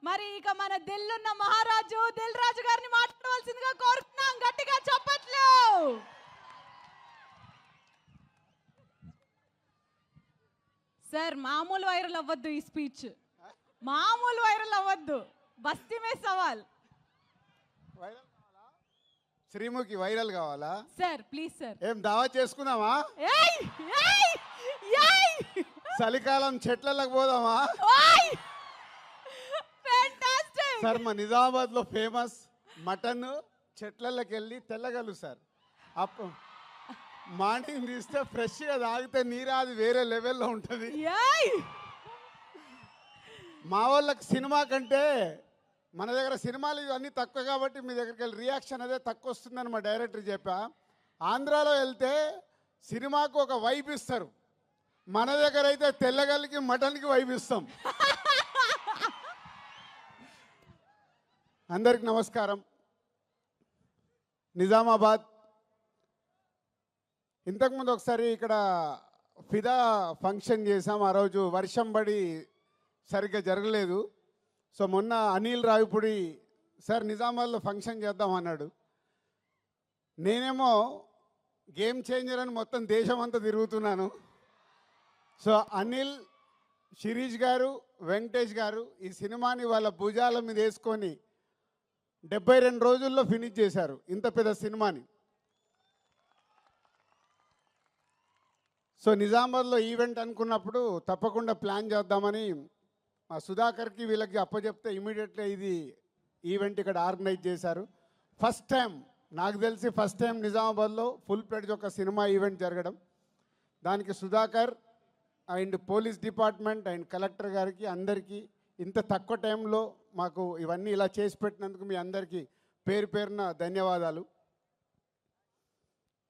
మరి ఇక మన దిల్లున్న మహారాజు దిల్ రాజు గారిని మాట్లాడవలసిందిగా కోరుతున్నాం. గట్టిగా చప్పట్లు. సార్ మామూలు వైరల్ అవ్వద్దు, ఈ స్పీచ్ మామూలు వైరల్ అవ్వద్దు. బస్తీ మే సవాల్. శ్రీముఖి వైరల్ కావాలా సార్? Please sir. ఏం దావా చేసుకుందామా? చలికాలం చెట్లకు పోదామా? సార్ మా నిజామాబాద్ లో ఫేమస్ మటన్ చెట్లకి వెళ్ళి తెల్లగలు సార్. అప్పు మార్నింగ్ తీస్తే ఫ్రెష్గా తాగితే నీరు అది వేరే లెవెల్లో ఉంటుంది. మా వాళ్ళకి సినిమా కంటే మన దగ్గర సినిమాలు ఇవన్నీ తక్కువ కాబట్టి మీ దగ్గరికి వెళ్ళి రియాక్షన్ అదే తక్కువ వస్తుందని మా డైరెక్టర్ చెప్పా. ఆంధ్రాలో వెళ్తే సినిమాకు ఒక వైబ్ ఇస్తారు, మన దగ్గర అయితే తెల్లగల్లికి మటన్కి వైబ్ ఇస్తాం. అందరికి నమస్కారం. నిజామాబాద్ ఇంతకుముందు ఒకసారి ఇక్కడ ఫిదా ఫంక్షన్ చేసాం. ఆ రోజు వర్షం పడి సరిగ్గా జరగలేదు. సో మొన్న అనిల్ రావిపూడి సార్ నిజామాబాద్లో ఫంక్షన్ చేద్దాం అన్నాడు. నేనేమో గేమ్ చేంజర్ అని మొత్తం దేశం అంతా తిరుగుతున్నాను. సో అనిల్, శిరీష్ గారు, వెంకటేష్ గారు ఈ సినిమాని వాళ్ళ భుజాల మీద వేసుకొని 72 రోజుల్లో ఫినిష్ చేశారు ఇంత పెద్ద సినిమాని. సో నిజామాబాద్లో ఈవెంట్ అనుకున్నప్పుడు తప్పకుండా ప్లాన్ చేద్దామని మా సుధాకర్కి వీళ్ళకి అప్పచెప్తే ఇమీడియట్గా ఇది ఈవెంట్ ఇక్కడ ఆర్గనైజ్ చేశారు. ఫస్ట్ టైం నాకు తెలిసి నిజామాబాద్లో ఫుల్ ప్లేడ్జ్ ఒక సినిమా ఈవెంట్ జరగడం. దానికి Sudhakar and police department and collector గారికి అందరికీ ఇంత తక్కువ టైంలో మాకు ఇవన్నీ ఇలా చేసి పెట్టినందుకు మీ అందరికీ పేరు పేరున ధన్యవాదాలు.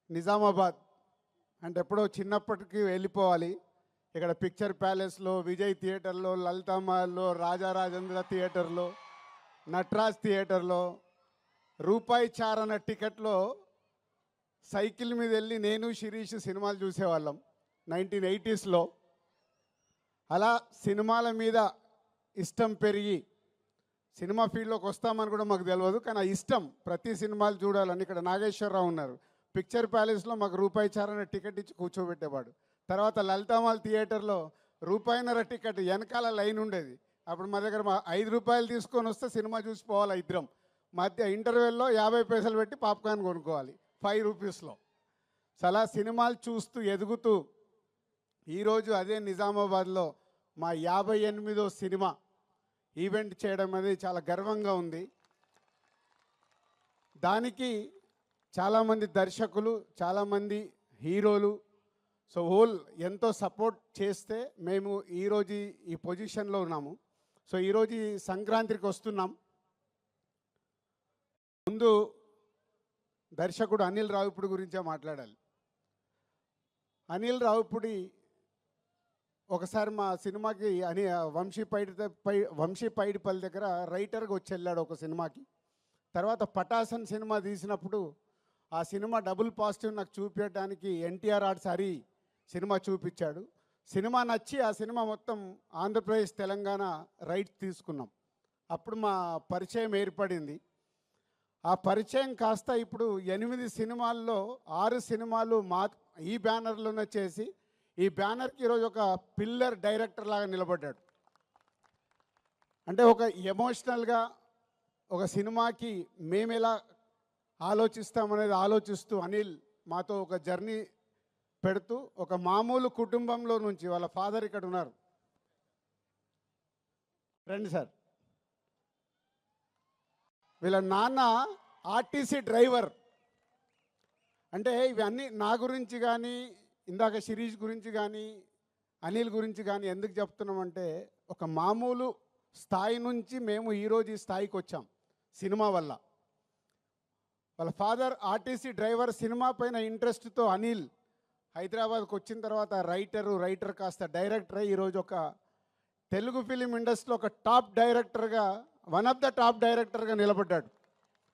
నిజామాబాద్ అంటే ఎప్పుడో చిన్నప్పటికీ వెళ్ళిపోవాలి. ఇక్కడ పిక్చర్ ప్యాలెస్లో, విజయ్ థియేటర్లో, లలితామహల్లో, రాజారాజేంద్ర థియేటర్లో, నటరాజ్ థియేటర్లో రూపాయి చారణ టికెట్లో సైకిల్ మీద వెళ్ళి నేను శిరీష్ సినిమాలు చూసేవాళ్ళం 1980sలో. అలా సినిమాల మీద ఇష్టం పెరిగి సినిమా ఫీల్డ్లోకి వస్తామని కూడా మాకు తెలియదు, కానీ ఆ ఇష్టం ప్రతి సినిమాలు చూడాలని. ఇక్కడ నాగేశ్వరరావు ఉన్నారు, పిక్చర్ ప్యాలెస్లో మాకు రూపాయి చారణ టికెట్ ఇచ్చి కూర్చోబెట్టేవాడు. తర్వాత లలితామాల్ థియేటర్లో రూపాయిన్నర టికెట్ వెనకాల లైన్ ఉండేది. అప్పుడు మా దగ్గర 5 రూపాయలు తీసుకొని వస్తే సినిమా చూసిపోవాలి ఇద్దరం. మధ్య ఇంటర్వెల్లో 50 పైసలు పెట్టి పాప్కార్న్ కొనుక్కోవాలి 5 రూపీస్లో. చాలా సినిమాలు చూస్తూ ఎదుగుతూ ఈరోజు అదే నిజామాబాద్లో మా 58వ సినిమా ఈవెంట్ చేయడం అనేది చాలా గర్వంగా ఉంది. దానికి చాలామంది దర్శకులు, చాలామంది హీరోలు సో హోల్ ఎంతో సపోర్ట్ చేస్తే మేము ఈరోజు ఈ పొజిషన్లో ఉన్నాము. సో ఈరోజు ఈ సంక్రాంతికి వస్తున్నాం. ముందు దర్శకుడు అనిల్ రావిపూడి గురించే మాట్లాడాలి. అనిల్ రావిపూడి ఒకసారి మా సినిమాకి వంశీ పైడిపల్లి దగ్గర రైటర్గా వచ్చి వెళ్ళాడు ఒక సినిమాకి. తర్వాత పటాసన్ సినిమా తీసినప్పుడు ఆ సినిమా డబుల్ పాజిటివ్ నాకు చూపించడానికి ఎన్టీఆర్ ఆర్ట్స్ హరి సినిమా చూపించాడు. సినిమా నచ్చి ఆ సినిమా మొత్తం ఆంధ్రప్రదేశ్ తెలంగాణ రైట్స్ తీసుకున్నాం. అప్పుడు మా పరిచయం ఏర్పడింది. ఆ పరిచయం కాస్త ఇప్పుడు 8 సినిమాల్లో 6 సినిమాలు ఈ బ్యానర్లోనే చేసి ఈ బ్యానర్కి ఈరోజు ఒక పిల్లర్ డైరెక్టర్ లాగా నిలబడ్డాడు. అంటే ఒక ఎమోషనల్గా ఒక సినిమాకి మేము ఎలా ఆలోచిస్తామనేది ఆలోచిస్తూ అనిల్ మాతో ఒక జర్నీ పెడుతూ ఒక మామూలు కుటుంబంలో నుంచి వాళ్ళ ఫాదర్ ఇక్కడ ఉన్నారు, రండి సార్. వీళ్ళ నాన్న ఆర్టీసీ డ్రైవర్. అంటే ఇవన్నీ నా గురించి కానీ, ఇందాక శిరీష్ గురించి కానీ, అనిల్ గురించి కానీ ఎందుకు చెప్తున్నామంటే ఒక మామూలు స్థాయి నుంచి మేము ఈరోజు ఈ స్థాయికి వచ్చాం సినిమా వల్ల. వాళ్ళ ఫాదర్ ఆర్టీసీ డ్రైవర్. సినిమా పైన ఇంట్రెస్ట్తో అనిల్ హైదరాబాద్కి వచ్చిన తర్వాత రైటర్ కాస్త డైరెక్టర్ అయ్యి ఈరోజు ఒక తెలుగు ఫిలిం ఇండస్ట్రీలో ఒక టాప్ డైరెక్టర్గా, వన్ ఆఫ్ ద టాప్ డైరెక్టర్గా నిలబడ్డాడు.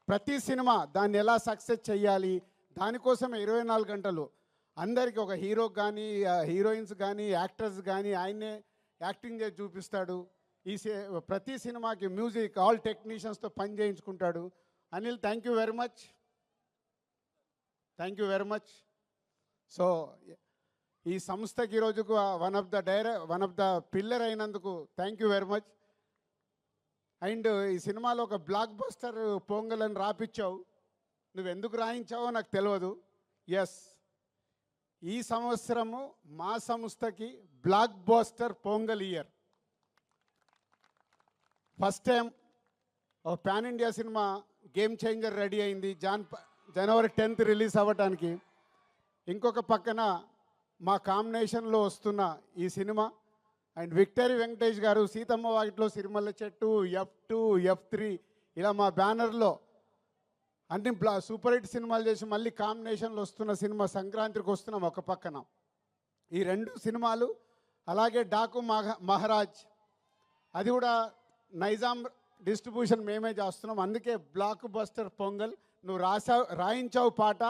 ప్రతి సినిమా దాన్ని ఎలా సక్సెస్ చేయాలి దానికోసమే 24 గంటలు అందరికీ ఒక హీరోకి కానీ, హీరోయిన్స్ కానీ, యాక్టర్స్ కానీ ఆయన్నే యాక్టింగ్ చేసి చూపిస్తాడు. ప్రతి సినిమాకి మ్యూజిక్ ఆల్ టెక్నీషియన్స్తో పని చేయించుకుంటాడు. Anil, thank you very much, thank you very much. So ఈ సంస్థకి ఈరోజుకు వన్ ఆఫ్ ద పిల్లర్ అయినందుకు thank you very much. And ఈ సినిమాలో ఒక బ్లాక్ బస్టర్ పొంగల్ అని రాపిచ్చావు. నువ్వు ఎందుకు రాయించావో నాకు తెలియదు. ఎస్, ఈ సంవత్సరము మా సంస్థకి blockbuster Pongal year. First time ఒక పాన్ ఇండియా సినిమా గేమ్ చేంజర్ రెడీ అయింది జనవరి 10th రిలీజ్ అవ్వటానికి. ఇంకొక పక్కన మా కాంబినేషన్లో వస్తున్న ఈ సినిమా అండ్ విక్టరీ వెంకటేష్ గారు సీతమ్మ వాకిట్లో సిరిమల్ల చెట్టు, F2, F3 ఇలా మా బ్యానర్లో అన్ని సూపర్ హిట్ సినిమాలు చేసి మళ్ళీ కాంబినేషన్లో వస్తున్న సినిమా సంక్రాంతికి వస్తున్నాం ఒక పక్కన. ఈ 2 సినిమాలు, అలాగే డాకు మహారాజ్, అది కూడా నైజాం డిస్ట్రిబ్యూషన్ మేమే చేస్తున్నాం. అందుకే బ్లాక్ బస్టర్ పొంగల్. నువ్వు రాయించావు పాట,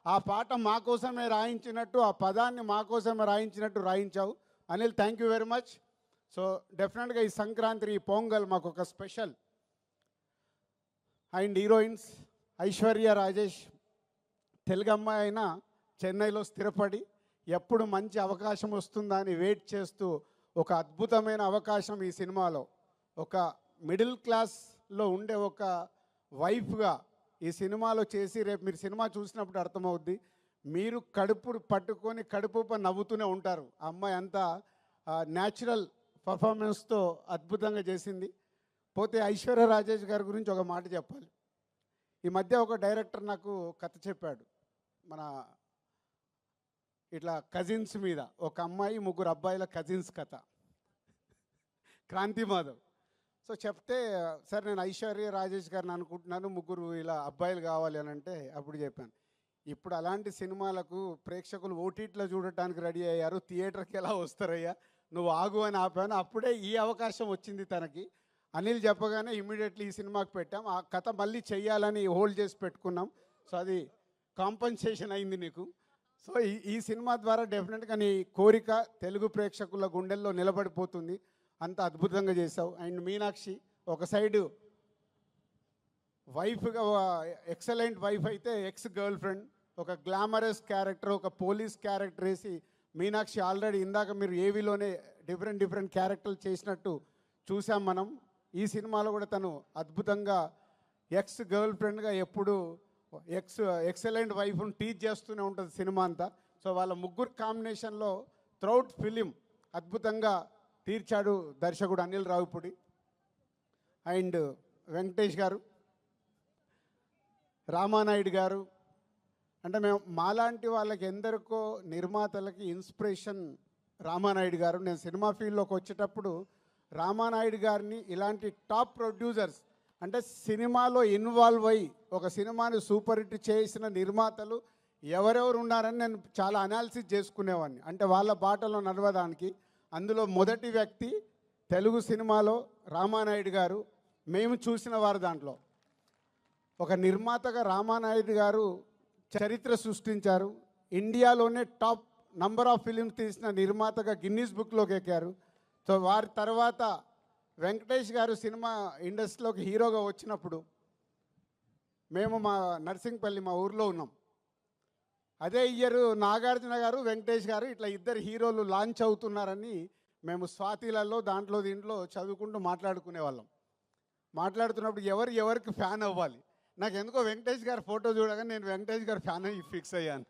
ఆ పాట మా కోసమే రాయించినట్టు, ఆ పదాన్ని మా కోసమే రాయించావు. Anil, thank you very much. So డెఫినెట్గా ఈ సంక్రాంతి, ఈ పొంగల్ మాకు ఒక special. And heroines Aishwarya Rajesh, Telugu అమ్మాయి అయినా చెన్నైలో స్థిరపడి ఎప్పుడు మంచి అవకాశం వస్తుందా అని వెయిట్ చేస్తూ ఒక అద్భుతమైన అవకాశం ఈ సినిమాలో ఒక మిడిల్ క్లాస్లో ఉండే ఒక వైఫ్గా ఈ సినిమాలో చేసి, రేపు మీరు సినిమా చూసినప్పుడు అర్థమవుద్ది, మీరు కడుపు పట్టుకొని కడుపు నవ్వుతూనే ఉంటారు. ఆ అమ్మాయి అంతా న్యాచురల్ పర్ఫార్మెన్స్తో అద్భుతంగా చేసింది. పోతే ఐశ్వర్య రాజేష్ గారి గురించి ఒక మాట చెప్పాలి. ఈ మధ్య ఒక డైరెక్టర్ నాకు కథ చెప్పాడు, మన ఇట్లా కజిన్స్ మీద, ఒక అమ్మాయి 3 అబ్బాయిల కజిన్స్ కథ, క్రాంతి మాధవ్. సో చెప్తే, సార్ నేను ఐశ్వర్య రాజేష్ గారిని అనుకుంటున్నాను, 3 ఇలా అబ్బాయిలు కావాలి అని అంటే అప్పుడు చెప్పాను, ఇప్పుడు అలాంటి సినిమాలకు ప్రేక్షకులు ఓటీటీలో చూడటానికి రెడీ అయ్యారు, థియేటర్కి ఎలా వస్తారయ్యా, నువ్వు ఆగు అని ఆపాను. అప్పుడే ఈ అవకాశం వచ్చింది తనకి. అనిల్ చెప్పగానే ఇమీడియట్లీ ఈ సినిమాకి పెట్టాం. ఆ కథ మళ్ళీ చెయ్యాలని హోల్డ్ చేసి పెట్టుకున్నాం. సో అది కాంపన్సేషన్ అయింది నీకు. సో ఈ సినిమా ద్వారా డెఫినెట్గా నీ కోరిక తెలుగు ప్రేక్షకుల గుండెల్లో నిలబడిపోతుంది. అంత అద్భుతంగా చేసావు. అండ్ మీనాక్షి ఒక సైడు వైఫ్గా, ఎక్సలెంట్ వైఫ్ అయితే ఎక్స్ గర్ల్ ఫ్రెండ్, ఒక గ్లామరస్ క్యారెక్టర్, ఒక పోలీస్ క్యారెక్టర్ వేసి మీనాక్షి ఆల్రెడీ ఇందాక మీరు ఏవీలోనే డిఫరెంట్ క్యారెక్టర్లు చేసినట్టు చూసాం మనం. ఈ సినిమాలో కూడా తను అద్భుతంగా ఎక్స్ గర్ల్ ఫ్రెండ్గా ఎప్పుడు ఎక్సలెంట్ వైఫ్ను టీచ్ చేస్తూనే ఉంటుంది సినిమా అంతా. సో వాళ్ళ 3 కాంబినేషన్లో త్రౌట్ ఫిలిం అద్భుతంగా తీర్చాడు దర్శకుడు అనిల్ రావిపూడి. అండ్ వెంకటేష్ గారు, రామానాయుడు గారు, అంటే మేము మాలాంటి వాళ్ళకి ఎందరికో నిర్మాతలకి ఇన్స్పిరేషన్ రామానాయుడు గారు. నేను సినిమా ఫీల్డ్లోకి వచ్చేటప్పుడు రామానాయుడు గారిని ఇలాంటి టాప్ ప్రొడ్యూసర్స్, అంటే సినిమాలో ఇన్వాల్వ్ అయ్యి ఒక సినిమాని సూపర్ హిట్ చేసిన నిర్మాతలు ఎవరెవరు ఉన్నారని నేను చాలా అనాలిసిస్ చేసుకునేవాడిని, అంటే వాళ్ళ బాటలో నడవడానికి. అందులో మొదటి వ్యక్తి తెలుగు సినిమాలో రామానాయుడు గారు. మేము చూసిన వారు దాంట్లో ఒక నిర్మాతగా రామానాయుడు గారు చరిత్ర సృష్టించారు. ఇండియాలోనే టాప్ నంబర్ ఆఫ్ ఫిలిమ్స్ తీసిన నిర్మాతగా గిన్నీస్ బుక్లోకి ఎక్కారు. సో వారి తర్వాత వెంకటేష్ గారు సినిమా ఇండస్ట్రీలోకి హీరోగా వచ్చినప్పుడు మేము మా నర్సింగ్పల్లి, మా ఊర్లో ఉన్నాం. అదే ఇయర్ నాగార్జున గారు, వెంకటేష్ గారు ఇట్లా 2 హీరోలు లాంచ్ అవుతున్నారని మేము స్వాతిలలో దీంట్లో చదువుకుంటూ మాట్లాడుకునేవాళ్ళం. మాట్లాడుతున్నప్పుడు ఎవరికి ఫ్యాన్ అవ్వాలి, నాకు ఎందుకో వెంకటేష్ గారి ఫోటో చూడగానే నేను వెంకటేష్ గారి ఫ్యాన్ అయ్యి ఫిక్స్ అయ్యాను.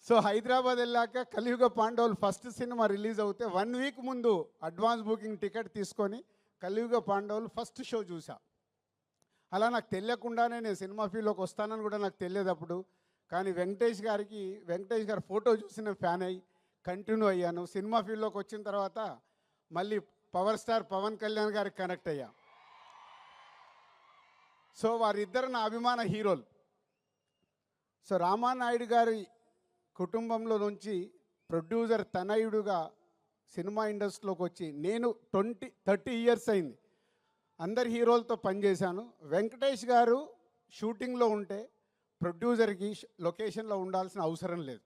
సో హైదరాబాద్ వెళ్ళాక కలియుగ పాండవులు ఫస్ట్ సినిమా రిలీజ్ అవుతే 1 వీక్ ముందు అడ్వాన్స్ బుకింగ్ టికెట్ తీసుకొని కలియుగ పాండవులు ఫస్ట్ షో చూసా. అలా నాకు తెలియకుండానే నేను సినిమా ఫీల్డ్లోకి వస్తానని కూడా నాకు తెలియదు అప్పుడు. కానీ వెంకటేష్ గారి ఫోటో చూసి నేను ఫ్యాన్ అయ్యి కంటిన్యూ అయ్యాను. సినిమా ఫీల్డ్లోకి వచ్చిన తర్వాత మళ్ళీ పవర్ స్టార్ పవన్ కళ్యాణ్ గారికి కనెక్ట్ అయ్యా. సో వారిద్దరు నా అభిమాన హీరోలు. సో రామానాయుడు గారి కుటుంబంలో నుంచి ప్రొడ్యూసర్ తనయుడుగా సినిమా ఇండస్ట్రీలోకి వచ్చి నేను 30 ఇయర్స్ అయింది. అందరి హీరోలతో పనిచేశాను. వెంకటేష్ గారు షూటింగ్లో ఉంటే ప్రొడ్యూసర్కి లొకేషన్లో ఉండాల్సిన అవసరం లేదు.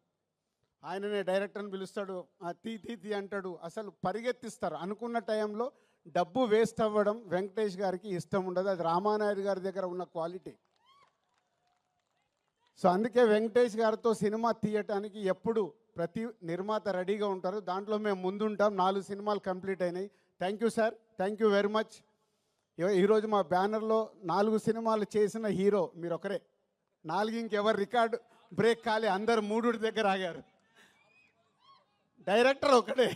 ఆయననే డైరెక్టర్ని పిలుస్తాడు, తీ తీ తీ అంటాడు, అసలు పరిగెత్తిస్తారు. అనుకున్న టైంలో డబ్బు వేస్ట్ అవ్వడం వెంకటేష్ గారికి ఇష్టం ఉండదు. అది రామానాయుడు గారి దగ్గర ఉన్న క్వాలిటీ. సో అందుకే వెంకటేష్ గారితో సినిమా తీయటానికి ఎప్పుడు ప్రతి నిర్మాత రెడీగా ఉంటారు. దాంట్లో మేము ముందుంటాం. 4 సినిమాలు కంప్లీట్ అయినాయి. Thank you sir, thank you very much. ఈరోజు మా బ్యానర్లో 4 సినిమాలు చేసిన హీరో మీరు ఒకరే. 4 ఇంకెవరు రికార్డు బ్రేక్ కాలే, అందరు 3 దగ్గర ఆగారు. డైరెక్టర్ ఒకటే,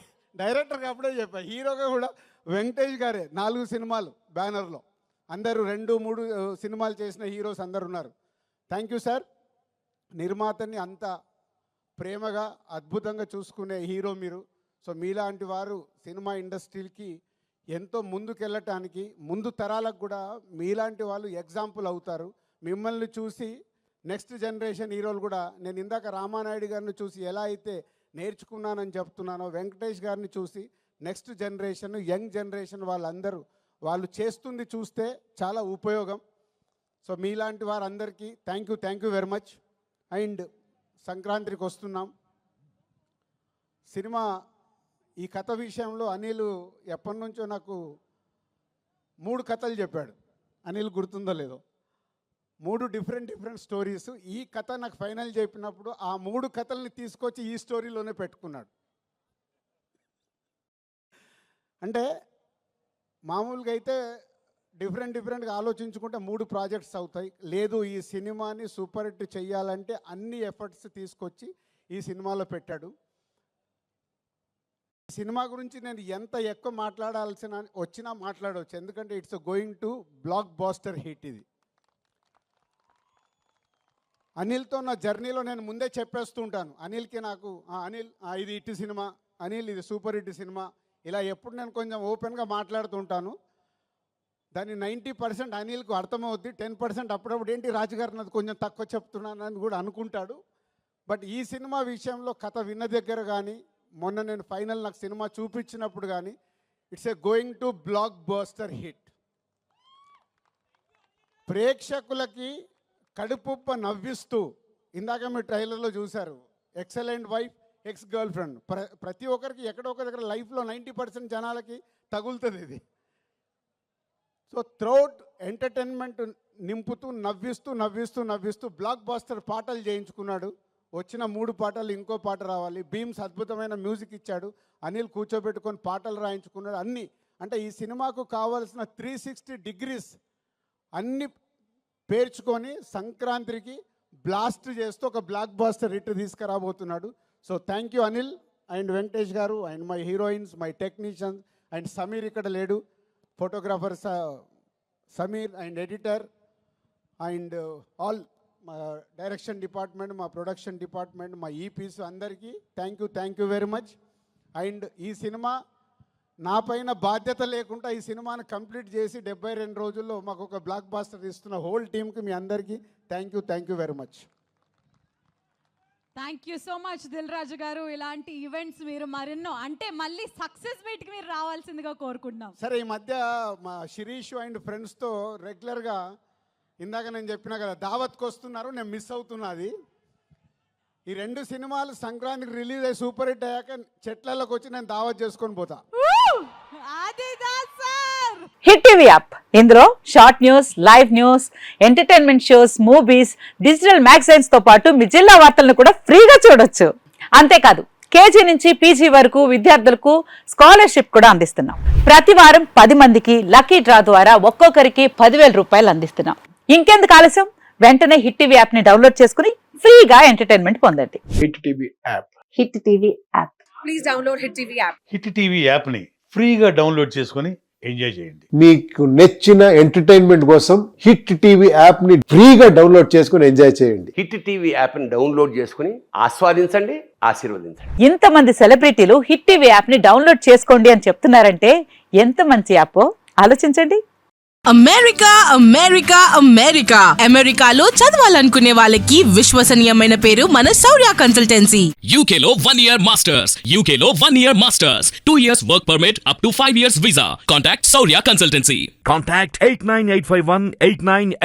డైరెక్టర్కి అప్పుడే చెప్పా, హీరోగా కూడా వెంకటేష్ గారే. 4 సినిమాలు బ్యానర్లో, అందరూ 2-3 సినిమాలు చేసిన హీరోస్ అందరు ఉన్నారు. Thank you sir. నిర్మాతని అంత ప్రేమగా అద్భుతంగా చూసుకునే హీరో మీరు. సో మీలాంటి వారు సినిమా ఇండస్ట్రీకి ఎంతో ముందుకెళ్ళటానికి, ముందు తరాలకు కూడా మీలాంటి వాళ్ళు ఎగ్జాంపుల్ అవుతారు. మిమ్మల్ని చూసి నెక్స్ట్ జనరేషన్ హీరోలు కూడా, నేను ఇందాక రామానాయుడు గారిని చూసి ఎలా అయితే నేర్చుకున్నానని చెప్తున్నానో, వెంకటేష్ గారిని చూసి నెక్స్ట్ జనరేషన్, యంగ్ జనరేషన్ వాళ్ళందరూ వాళ్ళు చేస్తుంది చూస్తే చాలా ఉపయోగం. సో మీలాంటి వారందరికీ thank you very much. And సంక్రాంతికి వస్తున్నాం. సినిమా ఈ కథ విషయంలో అనిల్ ఎప్పటి నుంచో నాకు 3 కథలు చెప్పాడు. అనిల్ గుర్తుందో లేదో, 3 డిఫరెంట్ స్టోరీస్. ఈ కథ నాకు ఫైనల్ చెప్పినప్పుడు ఆ 3 కథల్ని తీసుకొచ్చి ఈ స్టోరీలోనే పెట్టుకున్నాడు. అంటే మామూలుగా అయితే డిఫరెంట్గా ఆలోచించుకుంటే 3 ప్రాజెక్ట్స్ అవుతాయి. లేదు, ఈ సినిమాని సూపర్ హిట్ చెయ్యాలంటే అన్ని ఎఫర్ట్స్ తీసుకొచ్చి ఈ సినిమాలో పెట్టాడు. సినిమా గురించి నేను ఎంత ఎక్కువ వచ్చినా మాట్లాడవచ్చు, ఎందుకంటే it's going to blockbuster hit. ఇది అనిల్తో నా జర్నీలో నేను ముందే చెప్పేస్తూ ఉంటాను. అనిల్కి నాకు అనిల్ ఇది హిట్ సినిమా, అనిల్ ఇది సూపర్ హిట్ సినిమా, ఇలా ఎప్పుడు నేను కొంచెం ఓపెన్గా మాట్లాడుతూ ఉంటాను. దాన్ని 90% అనిల్కు అర్థమవుద్ది. 10% అప్పుడప్పుడు ఏంటి రాజుగారు నాది కొంచెం తక్కువ చెప్తున్నానని కూడా అనుకుంటాడు. బట్ ఈ సినిమా విషయంలో కథ విన్న దగ్గర కానీ, మొన్న నేను ఫైనల్ నాకు సినిమా చూపించినప్పుడు కానీ, it's a going to block buster hit. ప్రేక్షకులకి కడుపుప్ప నవ్విస్తూ, ఇందాక మీరు ట్రైలర్లో చూశారు, excellent wife, ex girl friend. ప్రతి ఒక్కరికి ఎక్కడో ఒక దగ్గర లైఫ్లో 90% జనాలకి తగులుతుంది ఇది. సో త్రౌట్ ఎంటర్టైన్మెంట్ నింపుతూ నవ్విస్తూ బ్లాక్ బాస్టర్ పాటలు చేయించుకున్నాడు. వచ్చిన 3 పాటలు ఇంకో పాట రావాలి. బీమ్స్ అద్భుతమైన మ్యూజిక్ ఇచ్చాడు. అనిల్ కూర్చోబెట్టుకొని పాటలు రాయించుకున్నాడు. అన్నీ అంటే ఈ సినిమాకు కావాల్సిన 360 డిగ్రీస్ అన్నీ పేర్చుకొని సంక్రాంతికి బ్లాస్ట్ చేస్తూ ఒక బ్లాక్ బాస్టర్ హిట్ తీసుకురాబోతున్నాడు. So thank you Anil and Venkatesh గారు and my heroines, my technicians and Sameer ఇక్కడ లేడు, photographer Sameer and editor and all మా డైరెక్షన్ డిపార్ట్మెంట్, మా ప్రొడక్షన్ డిపార్ట్మెంట్, మా ఈపీస్ అందరికీ thank you very much. And ఈ సినిమా నా పైన బాధ్యత లేకుండా ఈ సినిమాను కంప్లీట్ చేసి 72 రోజుల్లో మాకు ఒక బ్లాక్ బాస్టర్ ఇస్తున్న హోల్ టీమ్కి మీ అందరికీ thank you very much. Thank you so much Dil Raju గారు. ఇలాంటి ఈవెంట్స్ మీరు మరెన్నో, అంటే మళ్ళీ సక్సెస్ మీట్కి మీరు రావాల్సిందిగా కోరుకుంటున్నాం. సరే, ఈ మధ్య మా శిరీష్ అండ్ ఫ్రెండ్స్తో రెగ్యులర్గా, ఇందాక నేను చెప్పినా కదా, దావత్కి వస్తున్నారు, నేను మిస్ అవుతున్నది. ఈ 2 సినిమాలు సంక్రాంతికి రిలీజ్ అయ్యి సూపర్ హిట్ అయ్యాక చెట్లలోకి వచ్చి నేను దావత్ చేసుకొని పోతా. హిట్ టీవీ యాప్, ఇందులో short news, live news, entertainment shows, movies, digital magazines తో పాటు మీ జిల్లా వార్తలను కూడా ఫ్రీగా చూడొచ్చు. అంతేకాదు, కేజీ నుంచి పీజీ వరకు విద్యార్థులకు స్కాలర్షిప్ కూడా అందిస్తున్నాం. ప్రతి వారం 10 మందికి లక్కీ డ్రా ద్వారా ఒక్కొక్కరికి 10,000 రూపాయలు అందిస్తున్నాం. ఇంకెందుకు ఆలస్యం, వెంటనే హిట్ టీవీ యాప్ ని డౌన్లోడ్ చేసుకుని ఫ్రీగా ఎంటర్టైన్మెంట్ పొందండి. Hit TV app, hit TV app, please download hit TV app. Hit TV యాప్ని ఫ్రీగా డౌన్లోడ్ చేసుకొని ఎంజాయ్ చేయండి. మీకు నచ్చిన ఎంటర్టైన్మెంట్ కోసం హిట్ టీవీ యాప్ ని ఫ్రీగా డౌన్లోడ్ చేసుకొని ఎంజాయ్ చేయండి. హిట్ టీవీ యాప్ని డౌన్లోడ్ చేసుకుని ఆస్వాదించండి, ఆశీర్వదించండి. ఇంతమంది సెలబ్రిటీలు హిట్ టీవీ యాప్ ని డౌన్లోడ్ చేసుకోండి అని చెప్తున్నారంటే ఎంత మంచి యాప్ ఆలోచించండి. అమెరికా అమెరికాలో చదవాలనుకునే వాళ్ళకి విశ్వసనీయమైన పేరు మన శౌర్య కన్సల్టెన్సీ. UK లో 1 year masters, UK లో 1 year masters, 2 years work permit up to 5 years visa. Contact Saurya Consultancy. Contact 89851 89